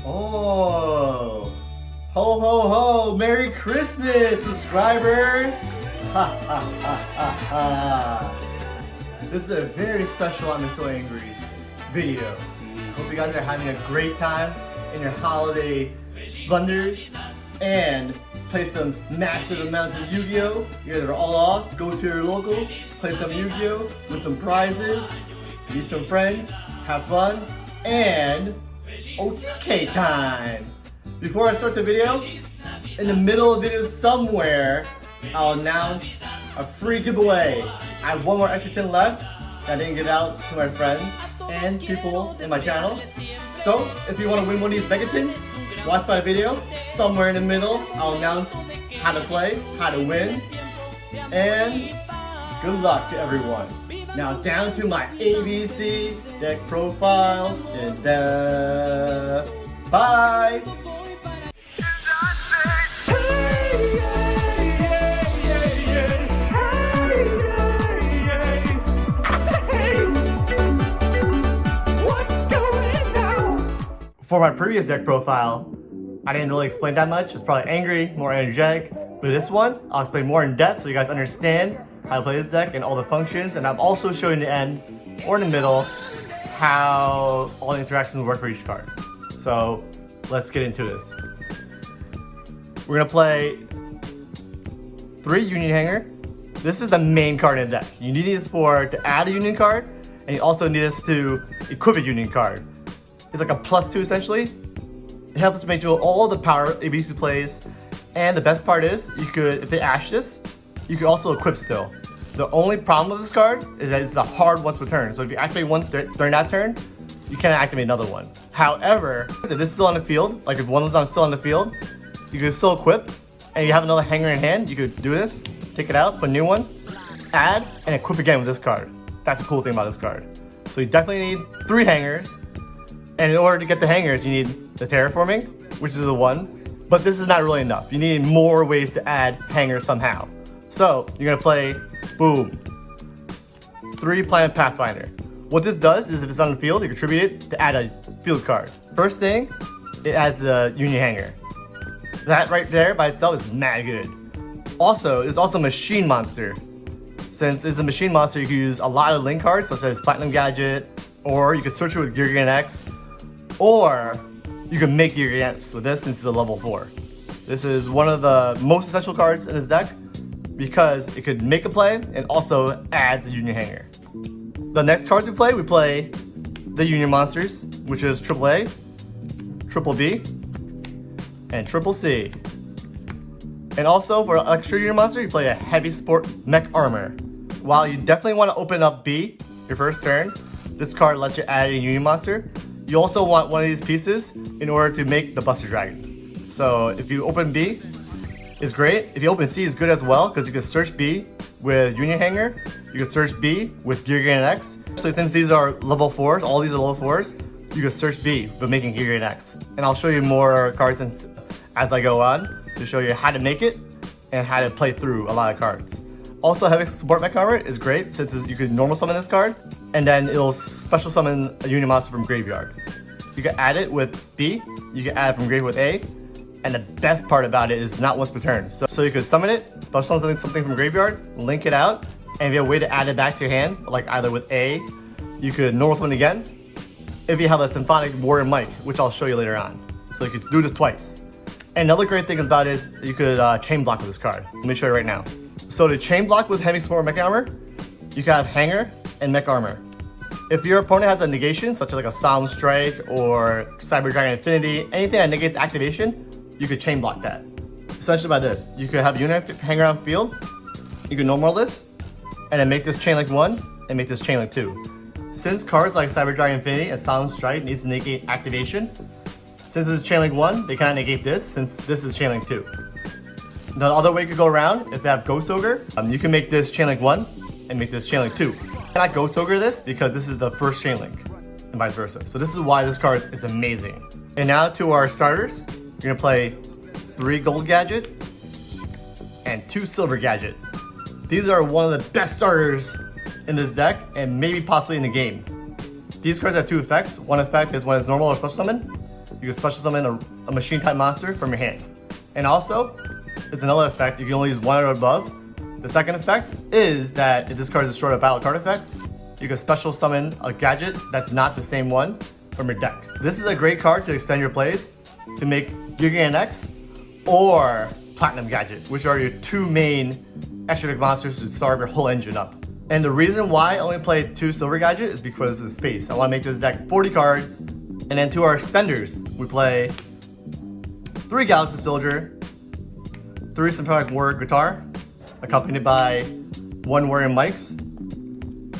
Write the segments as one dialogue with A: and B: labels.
A: Oh, ho ho ho! Merry Christmas, subscribers! Ha ha ha ha ha! This is a very special ImaSoAngry video. Hope you guys are having a great time in your holiday splendors and play some massive amounts of Yu-Gi-Oh! You guys are all off. Go to your locals, play some Yu-Gi-Oh! With some prizes, meet some friends, have fun, and OTK time! Before I start the video, in the middle of the video somewhere, I'll announce a free giveaway. I have one more extra tin left that I didn't give out to my friends and people in my channel. So, if you want to win one of these mega tins, watch my video. Somewhere in the middle, I'll announce how to play, how to win, and good luck to everyone. Now down to my ABC deck profile, and bye! For my previous deck profile, I didn't really explain that much. It's probably angry, more energetic. But this one, I'll explain more in depth so you guys understand how to play this deck and all the functions. And I'm also showing the end or in the middle how all the interactions work for each card. So let's get into this. We're gonna play 3 Union Hanger. This is the main card in the deck. You need this to add a Union card, and you also need this to equip a Union card. It's like a +2 essentially. It helps to make all the power ABC plays. And the best part is, you could, if they ash this, you could also equip still. The only problem with this card is that it's a hard once per turn. So if you activate one during that turn, you cannot activate another one. However, if this is still on the field, like if one is still on the field, you can still equip, and you have another hanger in hand, you could do this, take it out, put a new one, add, and equip again with this card. That's the cool thing about this card. So you definitely need 3 hangers. And in order to get the hangers, you need the terraforming, which is the one. But this is not really enough. You need more ways to add hangers somehow. So you're gonna play, boom, 3 Planet Pathfinder. What this does is if it's on the field, you contribute it to add a field card. First thing, it adds the Union Hanger. That right there by itself is mad good. Also, it's also a machine monster. Since it's a machine monster, you can use a lot of link cards, such as Platinum Gadget, or you can search it with Gear Gain X, or you can make Gear Gain X with this since it's a level 4. This is one of the most essential cards in this deck because it could make a play and also adds a Union Hanger. The next cards we play the Union Monsters, which is AAA, Triple B, and Triple C. And also for extra Union Monster, you play a Heavy Sport Mech Armor. While you definitely want to open up B your first turn, this card lets you add a Union Monster. You also want one of these pieces in order to make the Buster Dragon. So if you open B, it's great. If you open C, it's good as well because you can search B with Union Hanger. You can search B with Gear Gain X. So since these are level 4s, all these are level 4s, you can search B by making Gear Gain X. And I'll show you more cards as I go on to show you how to make it and how to play through a lot of cards. Also, having Support Mech Armor is great since you can normal summon this card and then it'll special summon a Union Monster from Graveyard. You can add it with B, you can add it from Graveyard with A, and the best part about it is not once per turn. So you could summon it, special summon something from Graveyard, link it out, and if you have a way to add it back to your hand, like either with A, you could normal summon it again, if you have a Symphonic Warrior Mic, which I'll show you later on. So you could do this twice. And another great thing about it is you could chain block with this card. Let me show you right now. So to chain block with Heavy Sport Mech Armor, you can have Hanger and Mech Armor. If your opponent has a negation, such as like a Solemn Strike or Cyber Dragon Infinity, anything that negates activation, you could chain block that. Essentially by this, you could have Unit Hanger on field, you can normal this, and then make this Chain Link 1 and make this Chain Link 2. Since cards like Cyber Dragon Infinity and Solemn Strike needs to negate activation, since this is Chain Link 1, they cannot negate this since this is Chain Link 2. The other way you could go around, if they have Ghost Ogre, you can make this Chain Link 1 and make this Chain Link 2. I cannot Ghost Ogre this because this is the first Chain Link and vice versa. So this is why this card is amazing. And now to our starters, you're gonna play 3 Gold Gadget and 2 Silver Gadget. These are one of the best starters in this deck and maybe possibly in the game. These cards have 2 effects. One effect is when it's normal or special summon. you can special summon a machine type monster from your hand. And also, it's another effect, you can only use one or above. The second effect is that if this card is destroyed a battle card effect, you can special summon a gadget that's not the same one from your deck. This is a great card to extend your plays to make Giga X or Platinum Gadget, which are your two main extra deck monsters to start your whole engine up. And the reason why I only play 2 Silver Gadget is because of space. I want to make this deck 40 cards. And then to our extenders, we play 3 Galaxy Soldier, 3 Symphonic Warrior Guitar, accompanied by 1 Warrior Mics,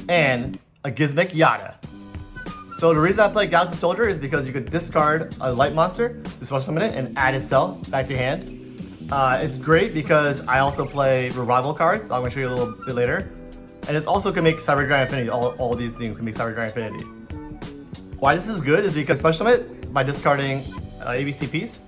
A: and a Gizmek Yada. So the reason I play Galaxy Soldier is because you could discard a light monster, to special summon it, and add its cell back to your hand. It's great because I also play revival cards. I'm going to show you a little bit later. And it also can make Cyber Dragon Infinity. All these things can make Cyber Dragon Infinity. Why this is good is because special summon it by discarding ABC piece,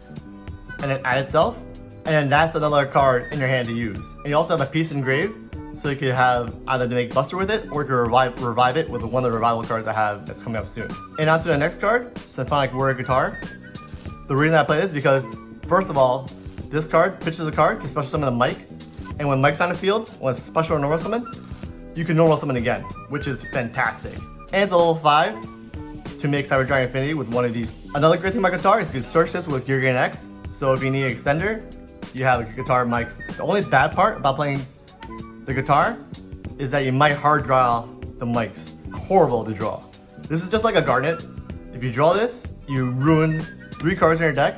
A: and then add itself, and then that's another card in your hand to use. And you also have a piece engraved, so you could have either to make Buster with it, or you could revive it with one of the revival cards I have that's coming up soon. And on to the next card, Symphonic Warrior Guitar. The reason I play this is because, first of all, this card pitches a card to special summon a mic, and when mic's on the field, when it's special or normal summon, you can normal summon again, which is fantastic. And it's a level 5 to make Cyber Dragon Infinity with one of these. Another great thing about guitar is you can search this with Giga X, so if you need an extender, you have a guitar mic. The only bad part about playing the guitar is that you might hard draw the mics. Horrible to draw. This is just like a Garnet. If you draw this, you ruin 3 cards in your deck,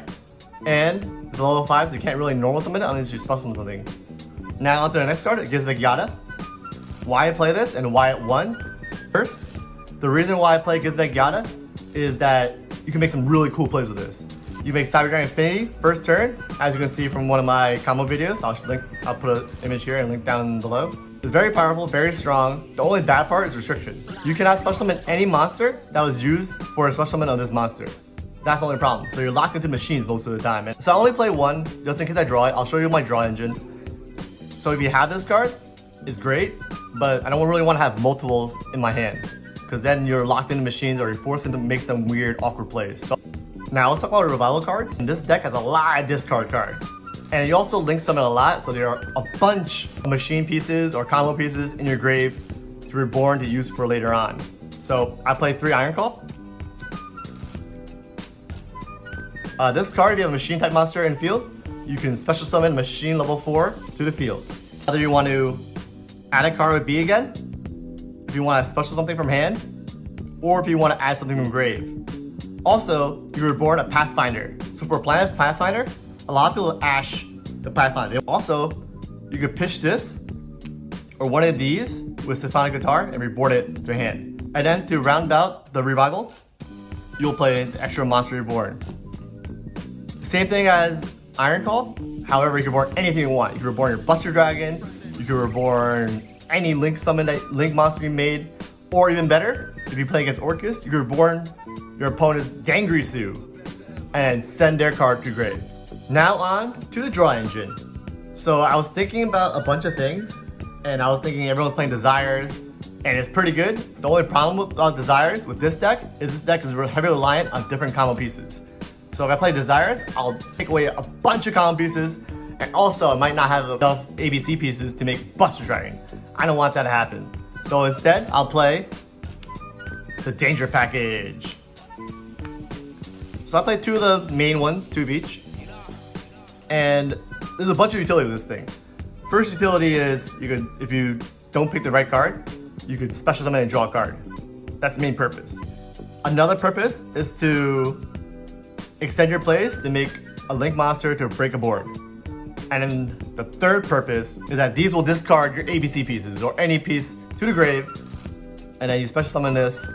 A: and it's a level 5, so you can't really normal summon it unless you special summon something. Now on to the next card, it gives Yada. Why I play this and why it won? First, the reason why I play Gizmek Yada is that you can make some really cool plays with this. You make Cyber Dragon Infinity first turn, as you can see from one of my combo videos. I'll put an image here and link down below. It's very powerful, very strong. The only bad part is restriction. You cannot special summon any monster that was used for a special summon of this monster. That's the only problem. So you're locked into machines most of the time. So I only play 1, just in case I draw it. I'll show you my draw engine. So if you have this card, it's great, but I don't really want to have multiples in my hand, because then you're locked into machines or you're forced to make some weird, awkward plays. So now let's talk about revival cards. And this deck has a lot of discard cards. And you also link summon a lot, so there are a bunch of machine pieces or combo pieces in your grave to reborn to use for later on. So I play 3 Iron Call. This card, if you have a machine type monster in field, you can special summon machine level 4 to the field. Whether you want to add a card with B again, if you want to special something from hand, or if you want to add something from grave. Also, you were born a Pathfinder. So for Planet Pathfinder, a lot of people ash the Pathfinder. Also, you could pitch this or one of these with Symphonic Guitar and reboard it to your hand. And then to round out the revival, you'll play the extra Monster Reborn. Same thing as Iron Call. However, you can reborn anything you want. You can reborn your Buster Dragon, you can reborn any Link summon that Link monster you made, or even better, if you play against Orcus, you can reborn your opponent's Dangrisu and send their card to grave. Now on to the draw engine. So I was thinking about a bunch of things, and I was thinking everyone's playing Desires, and it's pretty good. The only problem with Desires with this deck is heavily reliant on different combo pieces. So if I play Desires, I'll take away a bunch of combo pieces, and also I might not have enough ABC pieces to make Buster Dragon. I don't want that to happen. So instead, I'll play the Danger Package. So I played 2 of the main ones, 2 of each. And there's a bunch of utility with this thing. First utility is, if you don't pick the right card, you could special summon and draw a card. That's the main purpose. Another purpose is to extend your plays to make a Link monster to break a board. And then the third purpose is that these will discard your ABC pieces or any piece to the grave, and then you special summon this,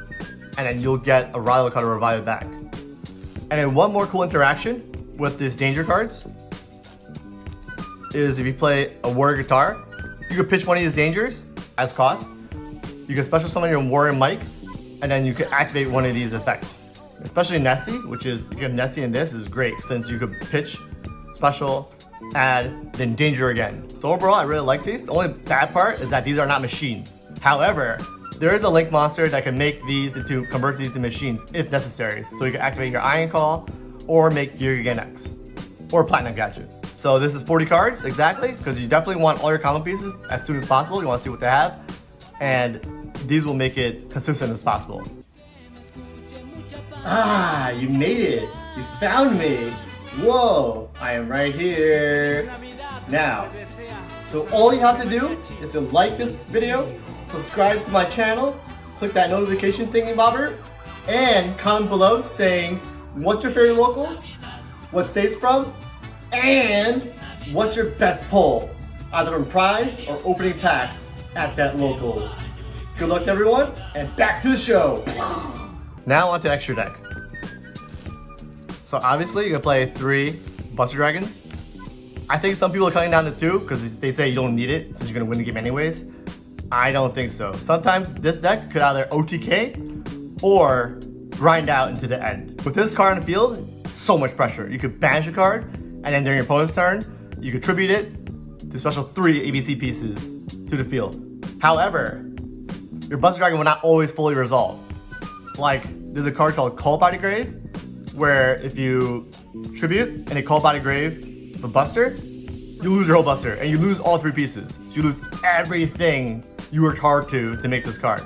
A: and then you'll get a rival card to revive it back. And then one more cool interaction with these danger cards is if you play a Warrior Guitar, you can pitch one of these dangers as cost. You can special summon your Warrior Mic, and then you can activate one of these effects. Especially Nessie, which is, if you have Nessie in this, is great since you could pitch, special, add, then danger again. So overall, I really like these. The only bad part is that these are not machines. However, there is a Link monster that can convert these to machines if necessary. So you can activate your Iron Call, or make Giga X or Platinum Gadget. So this is 40 cards exactly, because you definitely want all your common pieces as soon as possible. You want to see what they have, and these will make it consistent as possible. Ah, you made it. You found me. Whoa, I am right here. Now, so all you have to do is to like this video, subscribe to my channel, click that notification thingy bobber, and comment below saying what's your favorite locals, what state's from, and what's your best pull, either from prize or opening packs at that locals. Good luck to everyone, and back to the show. Now on to extra deck. So obviously you're gonna play 3 Buster Dragons. I think some people are cutting down to 2 because they say you don't need it since you're gonna win the game anyways. I don't think so. Sometimes this deck could either OTK or grind out into the end. With this card on the field, so much pressure. You could banish a card, and then during your opponent's turn, you could tribute it to special 3 ABC pieces to the field. However, your Buster Dragon will not always fully resolve. Like, there's a card called Call by the Grave, where if you tribute and a Call by the Grave of a Buster, you lose your whole Buster, and you lose all 3 pieces. So you lose everything you worked hard to make this card.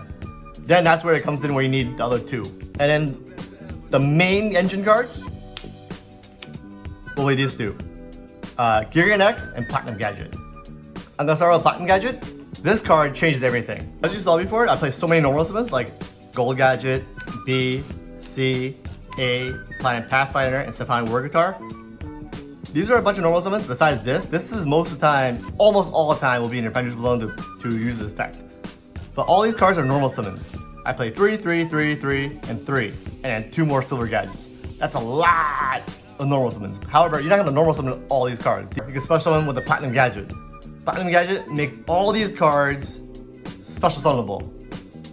A: Then that's where it comes in where you need the other 2. And then the main engine cards will be these 2. Giga X and Platinum Gadget. I'm gonna start with Platinum Gadget. This card changes everything. As you saw before, I play so many normal summons like Gold Gadget, B, C, A, Planet Pathfinder, and Stephanie War Guitar. These are a bunch of normal summons. Besides this is most of the time, almost all the time, will be in your Defender's Zone to use this effect. But all these cards are normal summons. I play 3, 3, 3, 3, and 3, and then 2 more silver gadgets. That's a lot of normal summons. However, you're not gonna normal summon all these cards. You can special summon with the Platinum Gadget. Platinum Gadget makes all these cards special summonable.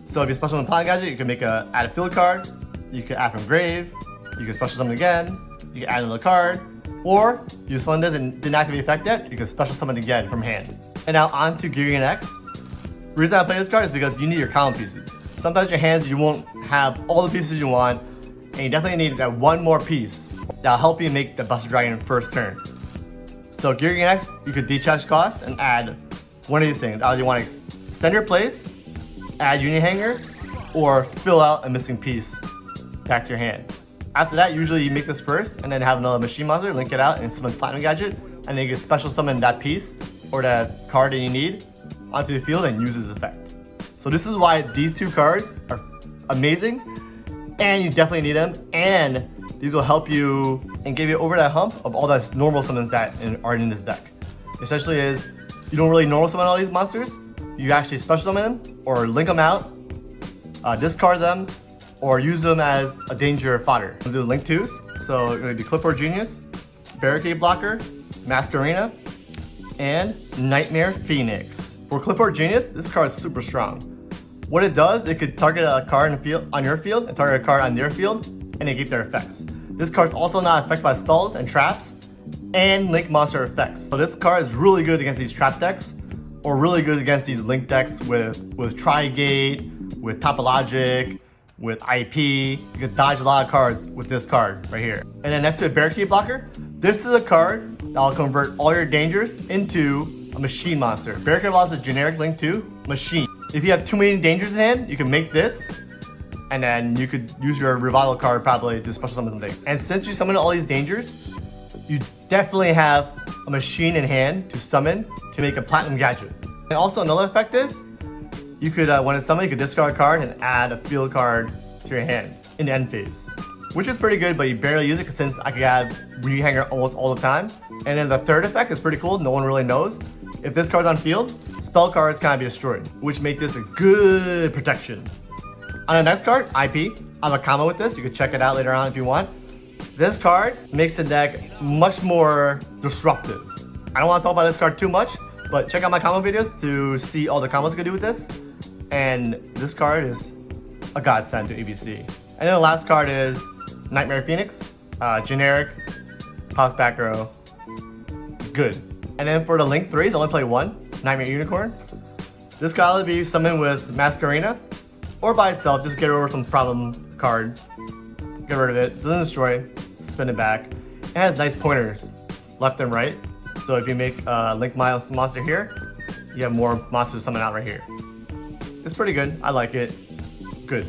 A: So if you special summon Platinum Gadget, you can add a field card, you can add from grave, you can special summon again, you can add another card, or you summon this and didn't activate the effect yet, you can special summon again from hand. And now on to Giga X. The reason I play this card is because you need your common pieces. Sometimes your hands, you won't have all the pieces you want, and you definitely need that one more piece that'll help you make the Buster Dragon first turn. So Giga X, you could decharge cost and add one of these things. Either you want to extend your place, add Union Hanger, or fill out a missing piece back to your hand. After that, usually you make this first, and then have another machine monster, link it out, and summon Platinum Gadget, and then you can special summon that piece, or that card that you need, onto the field and use this effect. So this is why these 2 cards are amazing, and you definitely need them, and these will help you and give you over that hump of all those normal summons that are in this deck. Essentially is, you don't really normal summon all these monsters, you actually special summon them, or link them out, discard them, or use them as a danger fodder. I'm gonna do link 2s, so you're gonna do Clipboard Genius, Barricade Blocker, Masquerena, and Nightmare Phoenix. For Clipboard Genius, this card is super strong. What it does, it could target a card on your field and target a card on their field and negate their effects. This card is also not affected by spells and traps and link monster effects. So this card is really good against these trap decks, or really good against these link decks with Trigate, with Topologic, with IP. You can dodge a lot of cards with this card right here. And then next to a Barricade Blocker, this is a card that will convert all your dangers into a machine monster. Barricade Blocker is a generic link to machine. If you have too many dangers in hand, you can make this, and then you could use your revival card probably to special summon something. And since you summon all these dangers, you definitely have a machine in hand to summon to make a Platinum Gadget. And also another effect is, you could, when it's summoned, you could discard a card and add a field card to your hand in the end phase. Which is pretty good, but you barely use it since I could add Reunion Hanger almost all the time. And then the third effect is pretty cool, no one really knows. If this card's on field, spell cards cannot be destroyed, which make this a good protection. On the next card, IP, I have a combo with this, you can check it out later on if you want. This card makes the deck much more disruptive. I don't want to talk about this card too much, but check out my combo videos to see all the combos you can do with this. And this card is a godsend to ABC. And then the last card is Nightmare Phoenix, generic, pops back row, it's good. And then for the link 3s, I only play 1, Nightmare Unicorn. This card will be summoned with Masquerena, or by itself, just get over some problem card, get rid of it, doesn't destroy, spin it back. It has nice pointers, left and right. So if you make Link monster here, you have more monsters coming out right here. It's pretty good. I like it. Good.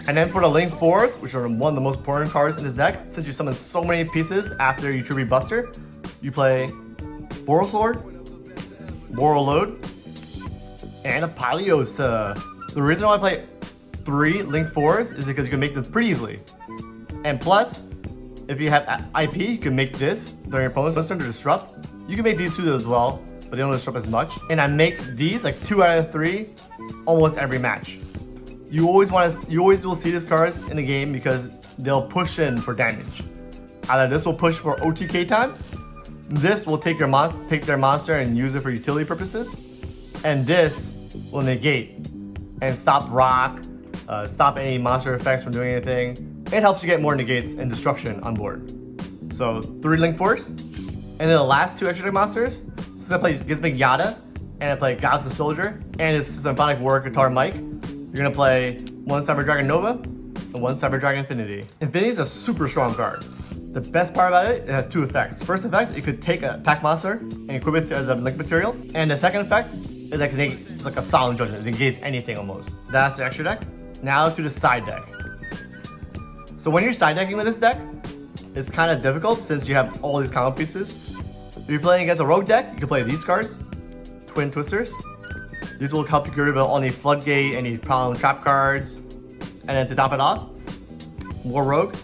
A: And then for the Link 4s, which are one of the most important cards in this deck, since you summon so many pieces after you tribute Buster, you play Boral Sword, Boral Load, and a Paliosa. The reason why I play 3 Link 4s is because you can make them pretty easily. And plus, if you have IP, you can make this during your opponent's turn to disrupt. You can make these 2 as well, but they don't disrupt as much. And I make these like 2 out of 3 almost every match. You always will see these cards in the game because they'll push in for damage. Either this will push for OTK time, this will take their monster and use it for utility purposes, and this will negate and stop rock, stop any monster effects from doing anything. It helps you get more negates and disruption on board. So 3 Link 4s, and then the last 2 extra deck monsters. Since I play Gizmic Yada, and I play Galaxy Soldier, and his Symphonic War Guitar Mike, you're gonna play 1 Cyber Dragon Nova and 1 Cyber Dragon Infinity. Infinity is a super strong card. The best part about it, it has 2 effects. First effect, you could take a attack monster and equip it as a Link material. And the second effect is like it's like a Solemn Judgment. It negates anything almost. That's the extra deck. Now to the side deck. So when you're side decking with this deck, it's kind of difficult since you have all these combo pieces. If you're playing against a rogue deck, you can play these cards, Twin Twisters. These will help you get rid of any Floodgate, any problem trap cards. And then to top it off, more rogue.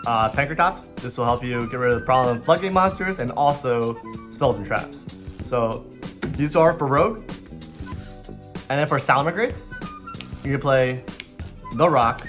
A: Tops. This will help you get rid of the problem Floodgate monsters and also spells and traps. So these are for rogue. And then for Salamagrates, you can play the Rock.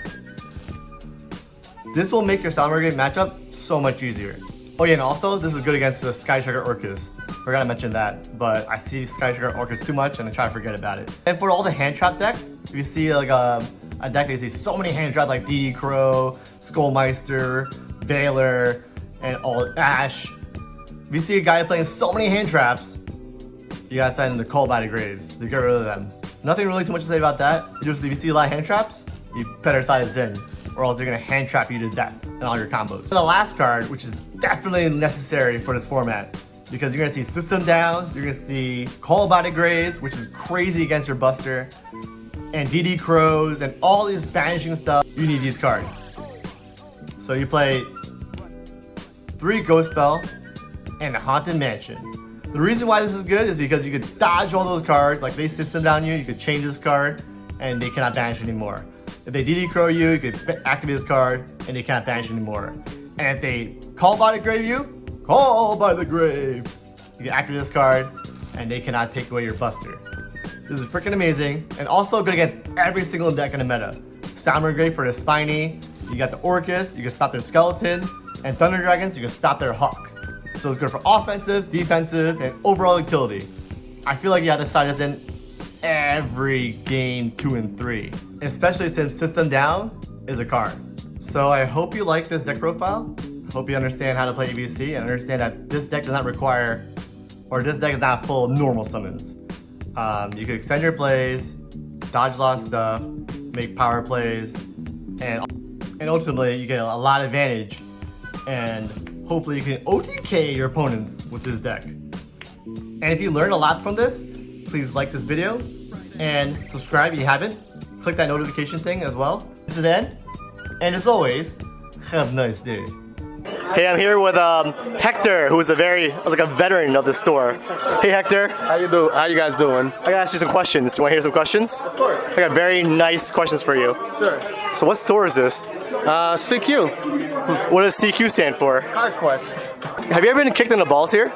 A: This will make your Salamagrate matchup so much easier. Oh yeah, and also this is good against the Sky Trigger Orcas. Forgot to mention that, but I see Sky Trigger Orcas too much and I try to forget about it. And for all the hand trap decks, if you see like a deck that you see so many hand traps like DD Crow, Skullmeister, Valor, and all Ash. If you see a guy playing so many hand traps, you gotta send the Call by the Graves to get rid of them. Nothing really too much to say about that. Just if you see a lot of hand traps, you better side Zen, or else they're gonna hand trap you to death in all your combos. And the last card, which is definitely necessary for this format, because you're gonna see System Down, you're gonna see Call by the Graves, which is crazy against your Buster, and DD Crows, and all this banishing stuff. You need these cards. So you play 3 Ghost Spell and a Haunted Mansion. The reason why this is good is because you could dodge all those cards, like they System Down you could change this card, and they cannot banish anymore. If they DD Crow you could activate this card, and they can't banish anymore. And if they Call by the Grave Call by the Grave, you can activate this card, and they cannot take away your Buster. This is freaking amazing, and also good against every single deck in the meta. Salamagrate for the Spiny, you got the Orcus, you can stop their Skeleton, and Thunder Dragons, you can stop their Hawk. So it's good for offensive, defensive, and overall utility. I feel like you have to side this in every game 2 and 3, especially since System Down is a card. So I hope you like this deck profile. I hope you understand how to play EVC and understand that this deck does not require, or this deck is not full of normal summons. You can extend your plays, dodge a lot of stuff, make power plays, and ultimately you get a lot of advantage, and hopefully you can OTK your opponents with this deck. And if you learned a lot from this, please like this video and subscribe if you haven't. Click that notification thing as well. This is Ed, and as always, have a nice day. Hey, I'm here with Hector, who is a veteran of the store. Hey Hector.
B: How you guys doing?
A: I gotta ask you some questions. Do you wanna hear some questions?
B: Of course.
A: I got very nice questions for you.
B: Sure.
A: So what store is this?
B: CQ.
A: What does CQ stand for?
B: Card Quest.
A: Have you ever been kicked in the balls here?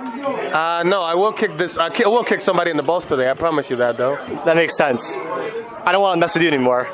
B: No, I will kick this. I will kick somebody in the balls today. I promise you that, though.
A: That makes sense. I don't want to mess with you anymore.